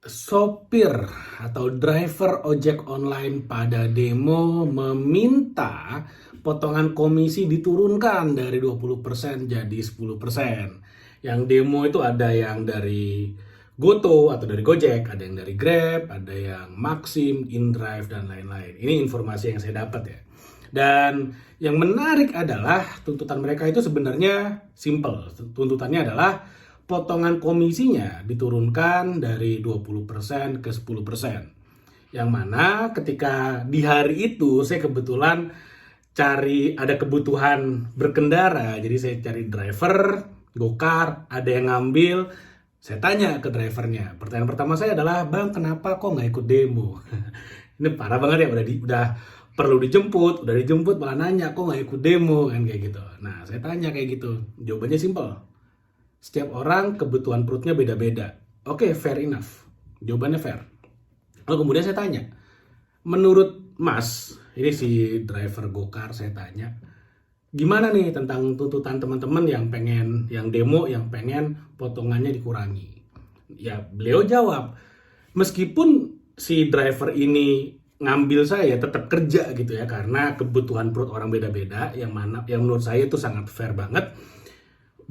Sopir atau driver ojek online pada demo meminta potongan komisi diturunkan dari 20% jadi 10%. Yang demo itu ada yang dari Goto atau dari Gojek, ada yang dari Grab, ada yang Maxim, InDrive, dan lain-lain. Ini informasi yang saya dapat ya. Dan yang menarik adalah tuntutan mereka itu sebenarnya simple. Tuntutannya adalah potongan komisinya diturunkan dari 20% ke 10%. Yang mana ketika di hari itu saya kebetulan ada kebutuhan berkendara, jadi saya cari driver, gokar, ada yang ngambil, saya tanya ke drivernya. Pertanyaan pertama saya adalah, "Bang, kenapa kok nggak ikut demo?" Ini parah banget ya, udah perlu dijemput malah nanya kok nggak ikut demo kan kayak gitu. Nah, saya tanya kayak gitu. Jawabannya simple. Setiap orang kebutuhan perutnya beda-beda. Oke, fair enough. Jawabannya fair. Lalu kemudian saya tanya, menurut Mas, ini si driver gokar saya tanya, gimana nih tentang tuntutan teman-teman yang demo, yang pengen potongannya dikurangi? Ya, beliau jawab, meskipun si driver ini ngambil saya tetap kerja gitu ya, karena kebutuhan perut orang beda-beda, yang menurut saya itu sangat fair banget.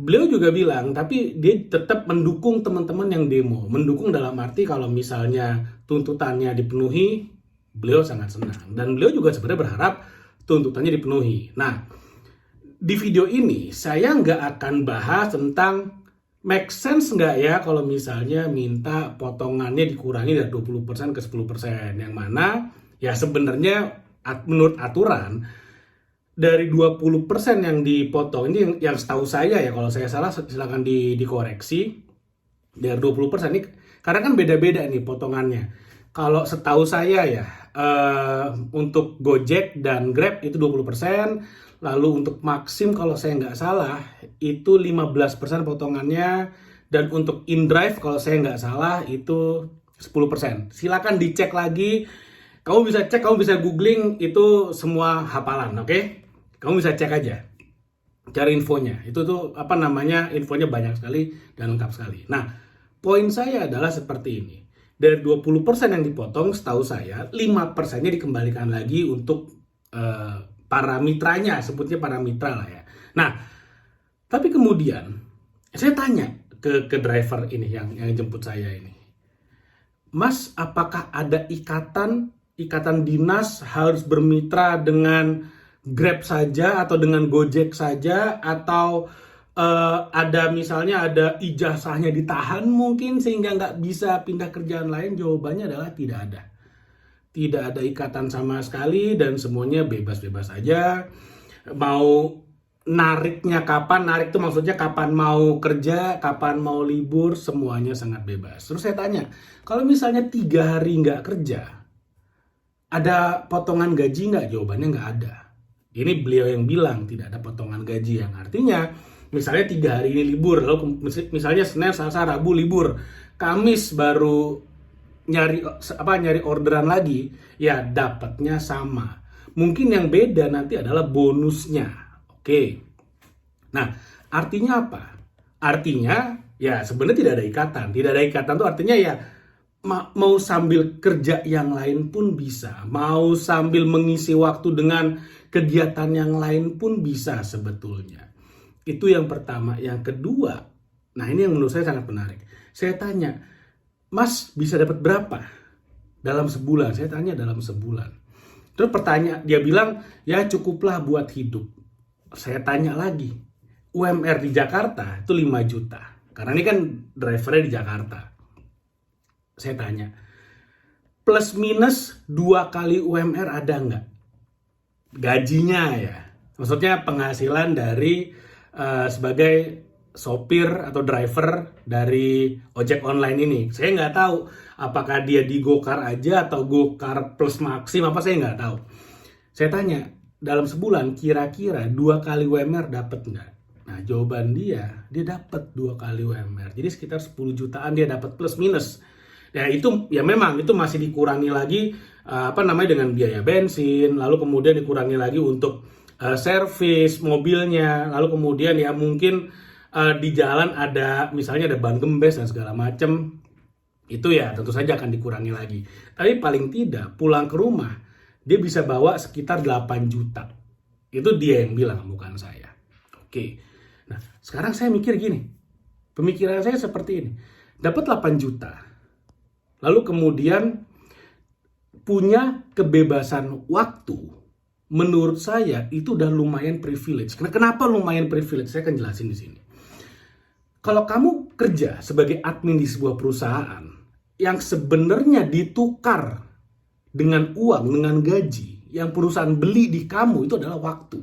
Beliau juga bilang, tapi dia tetap mendukung teman-teman yang demo. Mendukung dalam arti kalau misalnya tuntutannya dipenuhi, beliau sangat senang. Dan beliau juga sebenarnya berharap tuntutannya dipenuhi. Nah, di video ini saya nggak akan bahas tentang make sense nggak ya kalau misalnya minta potongannya dikurangi dari 20% ke 10%. Yang mana ya sebenarnya menurut aturan, dari 20% yang dipotong ini yang setahu saya ya, kalau saya salah silakan dikoreksi. Dari 20% ini karena kan beda-beda nih potongannya. Kalau setahu saya ya, untuk Gojek dan Grab itu 20%, lalu untuk Maxim kalau saya nggak salah itu 15% potongannya, dan untuk InDrive kalau saya nggak salah itu 10%. Silakan dicek lagi. Kamu bisa cek, kamu bisa googling, itu semua hafalan, oke? Kamu bisa cek aja, cari infonya. Itu tuh infonya banyak sekali dan lengkap sekali. Nah, poin saya adalah seperti ini. Dari 20% yang dipotong, setahu saya 5%-nya dikembalikan lagi untuk para mitranya, sebutnya para mitra lah ya. Nah, tapi kemudian saya tanya ke driver ini yang jemput saya ini, "Mas, apakah ada ikatan dinas harus bermitra dengan Grab saja atau dengan Gojek saja, atau ada misalnya ada ijazahnya ditahan mungkin sehingga nggak bisa pindah kerjaan lain?" Jawabannya adalah tidak ada. Tidak ada ikatan sama sekali dan semuanya bebas-bebas aja. Mau nariknya kapan, narik itu maksudnya kapan mau kerja, kapan mau libur, semuanya sangat bebas. Terus saya tanya, kalau misalnya 3 hari nggak kerja, ada potongan gaji nggak? Jawabannya nggak ada. Ini beliau yang bilang tidak ada potongan gaji, yang artinya misalnya 3 hari ini libur, lalu misalnya Senin, Selasa, Rabu libur, Kamis baru nyari orderan lagi, ya dapatnya sama. Mungkin yang beda nanti adalah bonusnya. Oke. Nah, artinya apa? Artinya ya sebenarnya tidak ada ikatan. Tidak ada ikatan tuh artinya ya mau sambil kerja yang lain pun bisa, mau sambil mengisi waktu dengan kegiatan yang lain pun bisa sebetulnya. Itu yang pertama. Yang kedua, nah ini yang menurut saya sangat menarik. Saya tanya, "Mas bisa dapat berapa dalam sebulan?" Saya tanya dalam sebulan. Terus pertanyaan, dia bilang, "Ya cukuplah buat hidup." Saya tanya lagi, UMR di Jakarta itu 5 juta. Karena ini kan drivernya di Jakarta. Saya tanya, plus minus 2 kali UMR ada nggak? Gajinya ya. Maksudnya penghasilan dari sebagai sopir atau driver dari ojek online ini. Saya nggak tahu apakah dia di Gokar aja atau Gokar plus Maxim, apa saya nggak tahu. Saya tanya, dalam sebulan kira-kira 2 kali UMR dapat nggak? Nah, jawaban dia dapat 2 kali UMR. Jadi sekitar 10 jutaan dia dapat plus minus. Ya itu ya memang itu masih dikurangi lagi dengan biaya bensin, lalu kemudian dikurangi lagi untuk servis mobilnya, lalu kemudian ya mungkin di jalan ada misalnya ada ban gembes dan segala macam. Itu ya tentu saja akan dikurangi lagi. Tapi paling tidak pulang ke rumah dia bisa bawa sekitar 8 juta. Itu dia yang bilang, bukan saya. Oke. Nah, sekarang saya mikir gini. Pemikiran saya seperti ini. Dapat 8 juta. Lalu kemudian punya kebebasan waktu. Menurut saya itu udah lumayan privilege. Kenapa lumayan privilege? Saya akan jelasin di sini. Kalau kamu kerja sebagai admin di sebuah perusahaan yang sebenarnya ditukar dengan uang, dengan gaji yang perusahaan beli di kamu, itu adalah waktu.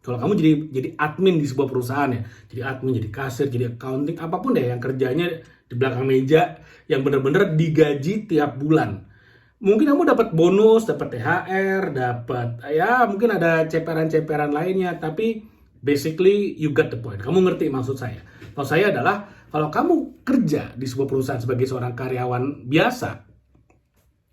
Kalau kamu jadi admin di sebuah perusahaan ya, jadi admin, jadi kasir, jadi accounting, apapun deh yang kerjanya di belakang meja, yang benar-benar digaji tiap bulan. Mungkin kamu dapat bonus, dapat THR, dapat ya mungkin ada ceperan-ceperan lainnya, tapi basically you got the point. Kamu ngerti maksud saya. Maksud saya adalah kalau kamu kerja di sebuah perusahaan sebagai seorang karyawan biasa,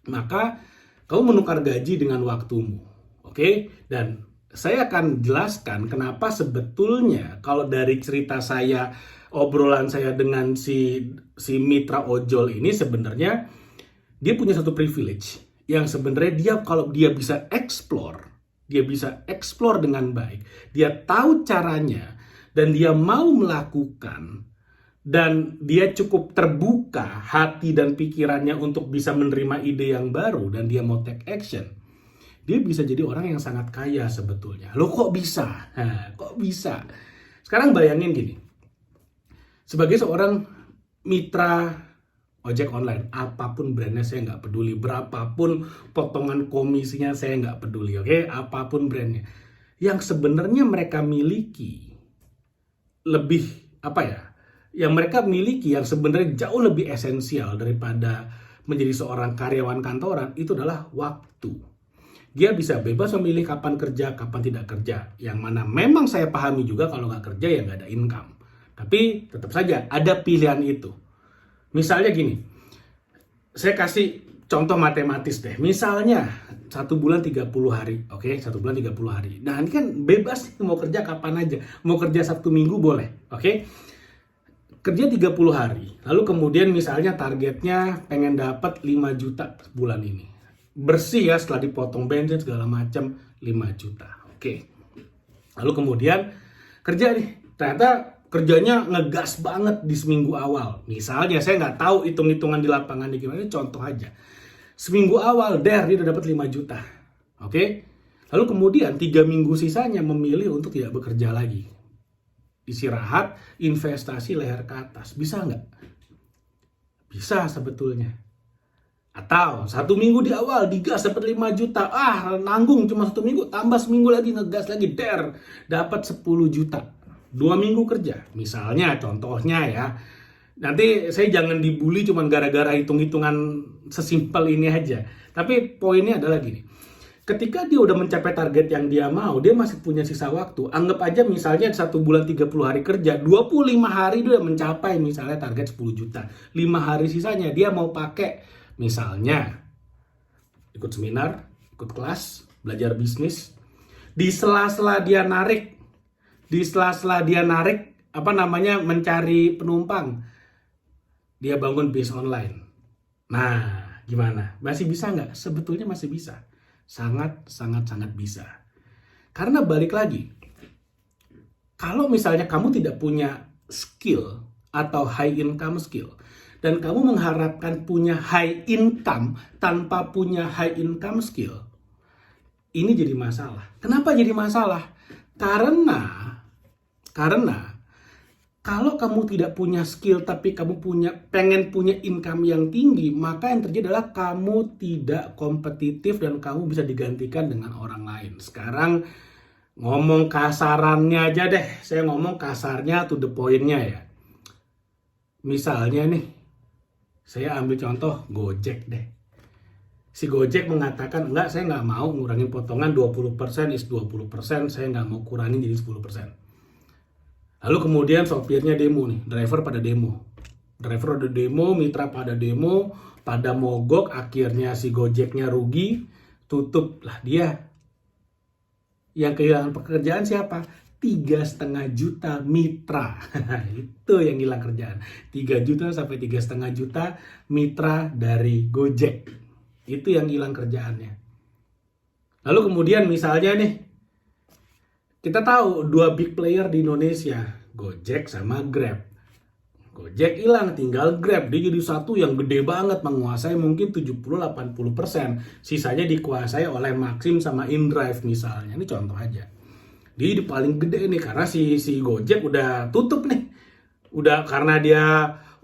maka kamu menukar gaji dengan waktumu. Oke? Dan saya akan jelaskan kenapa sebetulnya kalau dari cerita saya, obrolan saya dengan si mitra ojol ini sebenarnya dia punya satu privilege yang sebenarnya dia kalau dia bisa explore dengan baik, dia tahu caranya dan dia mau melakukan dan dia cukup terbuka hati dan pikirannya untuk bisa menerima ide yang baru dan dia mau take action, dia bisa jadi orang yang sangat kaya sebetulnya. Loh kok bisa? Kok bisa? Sekarang bayangin gini, sebagai seorang mitra ojek online, apapun brandnya saya nggak peduli, berapapun potongan komisinya saya nggak peduli, oke? Apapun brandnya, yang sebenarnya mereka miliki lebih apa ya? Yang mereka miliki yang sebenarnya jauh lebih esensial daripada menjadi seorang karyawan kantoran itu adalah waktu. Dia bisa bebas memilih kapan kerja, kapan tidak kerja. Yang mana memang saya pahami juga kalau nggak kerja ya nggak ada income. Tapi tetap saja ada pilihan itu. Misalnya gini, saya kasih contoh matematis deh. Misalnya 1 bulan 30 hari, oke? 1 bulan 30 hari. Nah ini kan bebas mau kerja kapan aja. Mau kerja Sabtu Minggu boleh, oke? Kerja 30 hari, lalu kemudian misalnya targetnya pengen dapat 5 juta bulan ini. Bersih ya setelah dipotong bensin segala macam 5 juta, oke. Lalu kemudian kerja nih, ternyata kerjanya ngegas banget di seminggu awal. Misalnya saya nggak tahu hitung-hitungan di lapangan gimana, contoh aja. Seminggu awal dia udah dapat 5 juta. Oke? Lalu kemudian 3 minggu sisanya memilih untuk tidak bekerja lagi. Istirahat, investasi leher ke atas. Bisa nggak? Bisa sebetulnya. Atau 1 minggu di awal digas dapat 5 juta. Nanggung cuma 1 minggu, tambah seminggu lagi ngegas lagi, dapat 10 juta. 2 minggu kerja, misalnya contohnya ya. Nanti saya jangan dibully cuma gara-gara hitung-hitungan sesimpel ini aja. Tapi poinnya adalah gini. Ketika dia udah mencapai target yang dia mau, dia masih punya sisa waktu. Anggap aja misalnya 1 bulan 30 hari kerja, 25 hari dia udah mencapai misalnya target 10 juta. 5 hari sisanya dia mau pakai misalnya ikut seminar, ikut kelas, belajar bisnis. Di sela-sela dia narik mencari penumpang, dia bangun bisnis online. Nah, gimana? Masih bisa nggak? Sebetulnya masih bisa. Sangat bisa. Karena balik lagi, kalau misalnya kamu tidak punya skill atau high income skill, dan kamu mengharapkan punya high income tanpa punya high income skill, ini jadi masalah. Kenapa jadi masalah? Karena kalau kamu tidak punya skill tapi kamu pengen punya income yang tinggi, maka yang terjadi adalah kamu tidak kompetitif dan kamu bisa digantikan dengan orang lain. Sekarang ngomong kasarannya aja deh, saya ngomong kasarnya to the point-nya ya. Misalnya nih, saya ambil contoh Gojek deh. Si Gojek mengatakan, enggak, saya nggak mau ngurangin potongan 20% is 20%, saya nggak mau kurangin jadi 10%. Lalu kemudian sopirnya demo nih, driver pada demo, mitra pada demo, pada mogok, akhirnya si Gojeknya rugi, tutup lah dia. Yang kehilangan pekerjaan siapa? 3,5 juta mitra. Itu yang hilang kerjaan. 3 juta sampai 3,5 juta mitra dari Gojek. Itu yang hilang kerjaannya. Lalu kemudian misalnya nih, kita tahu 2 big player di Indonesia, Gojek sama Grab. Gojek hilang, tinggal Grab. Dia jadi satu yang gede banget, menguasai mungkin 70-80%. Sisanya dikuasai oleh Maxim sama InDrive misalnya. Ini contoh aja. Dia jadi paling gede nih karena si Gojek udah tutup nih. Karena dia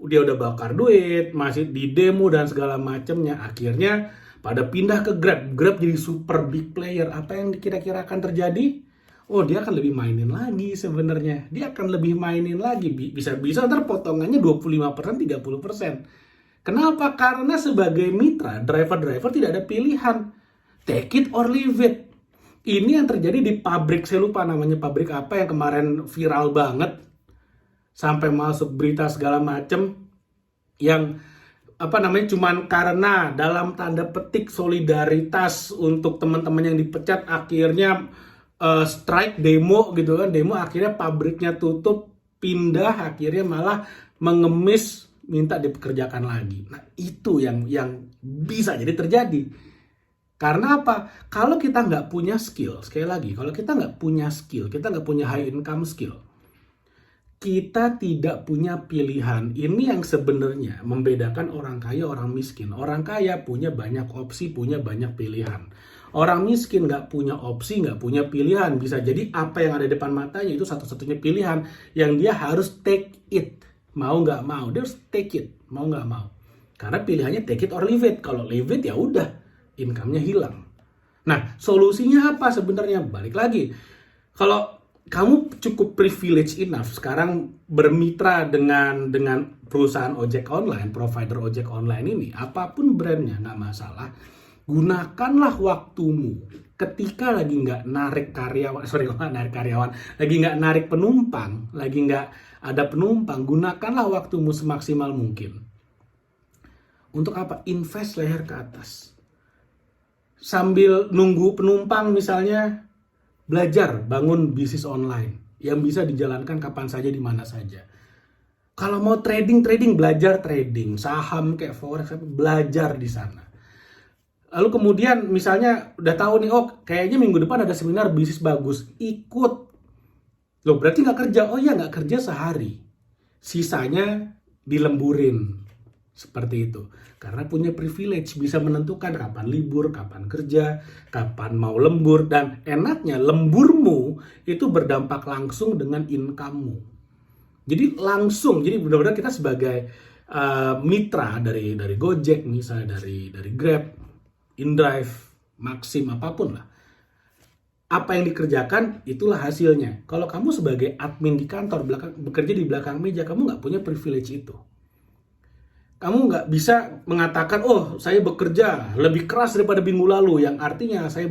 udah bakar duit, masih di demo dan segala macamnya. Akhirnya pada pindah ke Grab. Grab jadi super big player. Apa yang kira-kira akan terjadi? Oh, dia akan lebih mainin lagi sebenarnya. Dia akan lebih mainin lagi. Bisa-bisa ntar potongannya 25%, 30%. Kenapa? Karena sebagai mitra, driver-driver tidak ada pilihan. Take it or leave it. Ini yang terjadi di pabrik, saya lupa namanya pabrik apa yang kemarin viral banget. Sampai masuk berita segala macem. Yang cuman karena dalam tanda petik solidaritas untuk teman-teman yang dipecat, akhirnya strike, demo gitu kan, akhirnya pabriknya tutup, pindah, akhirnya malah mengemis, minta dipekerjakan lagi. Nah, itu yang bisa jadi terjadi. Karena apa? Kalau kita nggak punya skill, sekali lagi, kalau kita nggak punya skill, kita nggak punya high income skill, kita tidak punya pilihan. Ini yang sebenarnya membedakan orang kaya, orang miskin. Orang kaya punya banyak opsi, punya banyak pilihan. Orang miskin nggak punya opsi, nggak punya pilihan. Bisa jadi apa yang ada di depan matanya itu satu-satunya pilihan yang dia harus take it. Mau nggak mau, dia harus take it. Mau nggak mau. Karena pilihannya take it or leave it. Kalau leave it ya udah, income-nya hilang. Nah, solusinya apa sebenarnya? Balik lagi. Kalau kamu cukup privilege enough sekarang bermitra dengan perusahaan ojek online, provider ojek online ini, apapun brandnya nggak masalah. Gunakanlah waktumu ketika lagi nggak narik karyawan, lagi nggak narik penumpang, lagi nggak ada penumpang, gunakanlah waktumu semaksimal mungkin. Untuk apa? Invest leher ke atas. Sambil nunggu penumpang misalnya, belajar bangun bisnis online yang bisa dijalankan kapan saja, di mana saja. Kalau mau trading, belajar trading, saham kayak forex, belajar di sana. Lalu kemudian misalnya udah tahu nih, oh kayaknya minggu depan ada seminar bisnis bagus, ikut. Loh berarti nggak kerja? Oh ya nggak kerja sehari, sisanya dilemburin. Seperti itu. Karena punya privilege, bisa menentukan kapan libur, kapan kerja, kapan mau lembur. Dan enaknya lemburmu itu berdampak langsung dengan income-mu. Jadi langsung, jadi benar-benar kita sebagai mitra dari Gojek misalnya, dari Grab, InDrive, Maxim, apapun lah. Apa yang dikerjakan, itulah hasilnya. Kalau kamu sebagai admin di kantor, bekerja di belakang meja, kamu nggak punya privilege itu. Kamu nggak bisa mengatakan, oh saya bekerja lebih keras daripada minggu lalu, yang artinya saya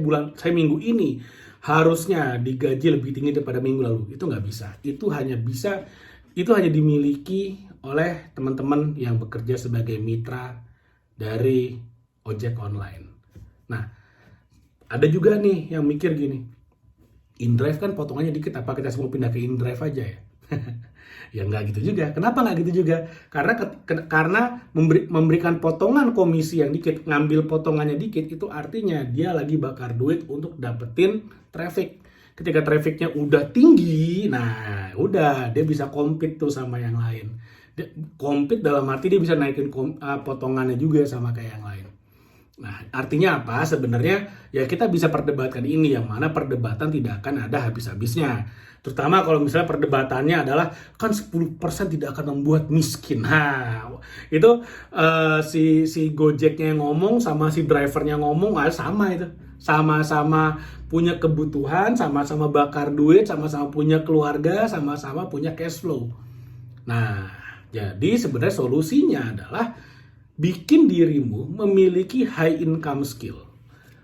minggu ini harusnya digaji lebih tinggi daripada minggu lalu. Itu nggak bisa. Itu hanya dimiliki oleh teman-teman yang bekerja sebagai mitra dari ojek online. Nah, ada juga nih yang mikir gini, InDrive kan potongannya dikit, apa kita semua pindah ke InDrive aja ya? Ya nggak gitu juga. Kenapa nggak gitu juga? Karena memberikan potongan komisi yang dikit, ngambil potongannya dikit, itu artinya dia lagi bakar duit untuk dapetin traffic. Ketika trafficnya udah tinggi, nah udah dia bisa compete tuh sama yang lain. Dia compete dalam arti dia bisa naikin potongannya juga sama kayak yang lain. Nah, artinya apa? Sebenarnya ya kita bisa perdebatkan ini, yang mana perdebatan tidak akan ada habis-habisnya. Terutama kalau misalnya perdebatannya adalah kan 10% tidak akan membuat miskin. Nah, itu si Gojeknya yang ngomong sama si drivernya ngomong sama itu. Sama-sama punya kebutuhan, sama-sama bakar duit, sama-sama punya keluarga, sama-sama punya cash flow. Nah, jadi sebenarnya solusinya adalah bikin dirimu memiliki high income skill.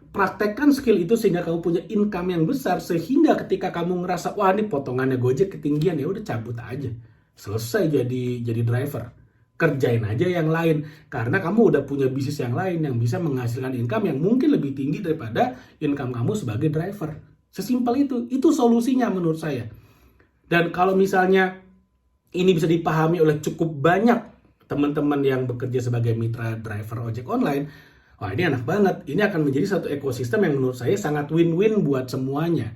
Praktekkan skill itu sehingga kamu punya income yang besar, sehingga ketika kamu ngerasa wah ini potongannya Gojek ketinggian, ya udah cabut aja. Selesai jadi driver. Kerjain aja yang lain karena kamu udah punya bisnis yang lain yang bisa menghasilkan income yang mungkin lebih tinggi daripada income kamu sebagai driver. Sesimpel itu. Itu solusinya menurut saya. Dan kalau misalnya ini bisa dipahami oleh cukup banyak teman-teman yang bekerja sebagai mitra driver ojek online, wah ini enak banget. Ini akan menjadi satu ekosistem yang menurut saya sangat win-win buat semuanya.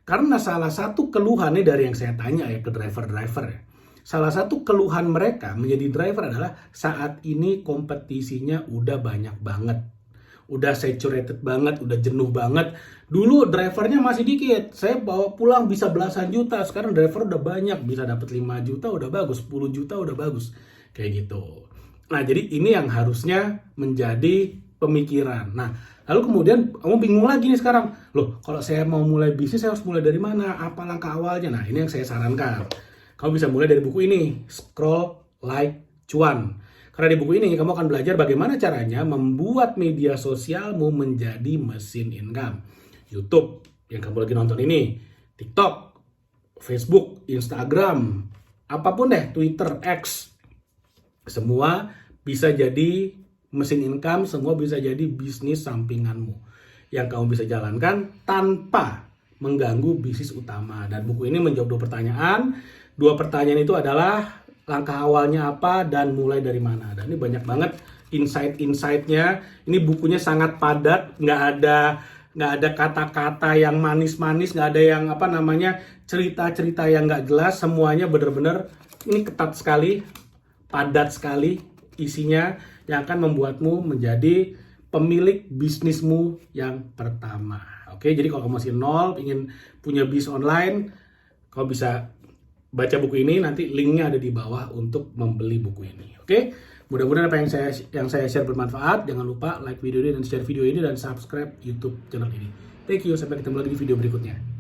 Karena salah satu keluhannya dari yang saya tanya ya ke driver-driver ya. Salah satu keluhan mereka menjadi driver adalah saat ini kompetisinya udah banyak banget. Udah saturated banget, udah jenuh banget. Dulu drivernya masih dikit. Saya bawa pulang bisa belasan juta. Sekarang driver udah banyak, bisa dapat 5 juta udah bagus, 10 juta udah bagus. Kayak gitu. Nah, jadi ini yang harusnya menjadi pemikiran. Nah, lalu kemudian kamu bingung lagi nih sekarang. Loh, kalau saya mau mulai bisnis saya harus mulai dari mana? Apa langkah awalnya? Nah, ini yang saya sarankan. Kamu bisa mulai dari buku ini, Scroll Like Cuan. Karena di buku ini kamu akan belajar bagaimana caranya membuat media sosialmu menjadi mesin income. YouTube yang kamu lagi nonton ini, TikTok, Facebook, Instagram, apapun deh, Twitter, X. Semua bisa jadi mesin income, semua bisa jadi bisnis sampinganmu yang kamu bisa jalankan tanpa mengganggu bisnis utama. Dan buku ini menjawab 2 pertanyaan. 2 pertanyaan itu adalah langkah awalnya apa dan mulai dari mana. Dan ini banyak banget insight-insightnya. Ini bukunya sangat padat, nggak ada kata-kata yang manis-manis, nggak ada yang cerita-cerita yang nggak jelas. Semuanya benar-benar ini ketat sekali, padat sekali isinya yang akan membuatmu menjadi pemilik bisnismu yang pertama. Oke, jadi kalau kamu masih nol, ingin punya bisnis online, kamu bisa baca buku ini, nanti linknya ada di bawah untuk membeli buku ini. Oke, mudah-mudahan apa yang saya share bermanfaat. Jangan lupa like video ini dan share video ini dan subscribe YouTube channel ini. Thank you, sampai ketemu lagi di video berikutnya.